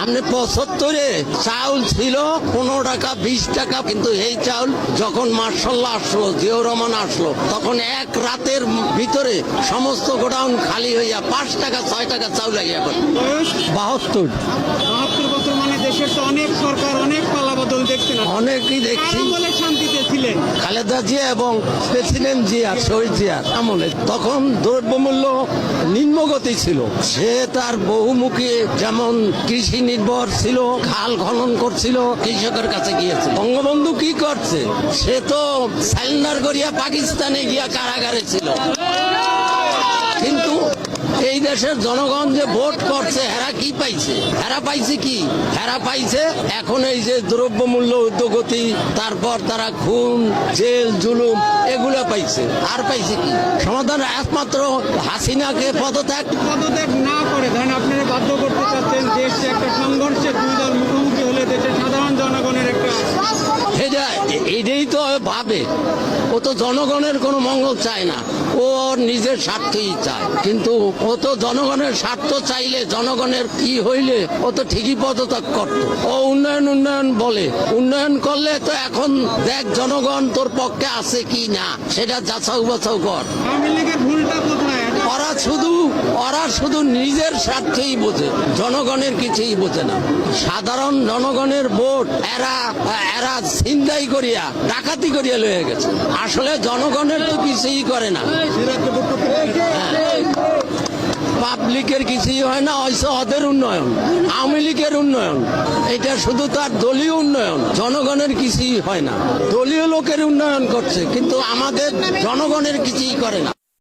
আপনি 75-এ চাউল ছিল 15 টাকা 20 টাকা, কিন্তু এই চাউল যখন মার্শাল্লাহ আসলো, জিয়াউর রহমান আসলো, তখন এক রাতের ভিতরে সমস্ত গোডাউন খালি হইয়া 5 টাকা 6 টাকা চাউল লাগিয়া পড়ে। 72 বছর মানে দেশের তো অনেক সরকার, অনেক পালাবদল দেখছেন, অনেকই দেখছি। বলে শান্তিতে ছিলেন খালেদা জিয়া এবং প্রেসিডেন্ট জিয়া, শহীদ জিয়ার আমলে তখন দ্রব্যমূল্য নিম্নগতি ছিল। সে তার বহুমুখী, যেমন কৃষি নির্ভর ছিল, খাল খনন করছিল, কৃষকের কাছে গিয়েছে। বঙ্গবন্ধু কি করছে? সে তো সারেন্ডার করিয়া পাকিস্তানে গিয়া কারাগারে ছিল। কিন্তু এই দেশের জনগণ যে ভোট করছে, এরা কি পাইছে? এরা পাইছে কি? এরা পাইছে এখন এই যে দ্রব্যমূল্য ঊর্ধ্বগতি, তারপর তারা খুন, জেল, জুলুম, এগুলো পাইছে। আর পাইছে কি? সমাধান একমাত্র হাসিনাকে পদত্যাগ না করে ধরেন আপনারা বাধ্য করতে চাচ্ছেন। দেশ একটা সংঘর্ষে দুই দল মুখোমুখি হলে দেশের সাধারণ জনগণের একটা এটাই তো ভাবে। ও তো জনগণের কোনো মঙ্গল চায় না, ও ওর নিজের স্বার্থই চায়। কিন্তু ও তো জনগণের স্বার্থ চাইলে, জনগণের কি হইলে ও তো ঠিকই পদত্যাগ করত। ও উন্নয়ন উন্নয়ন বলে, উন্নয়ন করলে তো এখন দেখ জনগণ তোর পক্ষে আছে কি না, সেটা যাচাও বাছাও কর। আওয়ামী লীগের ভুলটা কোথায়? ওরা শুধু নিজের স্বার্থেই বোঝে, জনগণের কিছুই বোঝে না। সাধারণ জনগণের ভোট এরা ছিনতাই করিয়া, ডাকাতি করিয়া লয়ে গেছে। আসলে জনগণের তো কিছুই করে না। পাবলিকের কিছুই হয় না, হয়তো ওদের উন্নয়ন, আওয়ামী লীগের উন্নয়ন, এটা শুধু তার দলীয় উন্নয়ন, জনগণের কিছুই হয় না। দলীয় লোকের উন্নয়ন করছে, কিন্তু আমাদের জনগণের কিছুই করে না।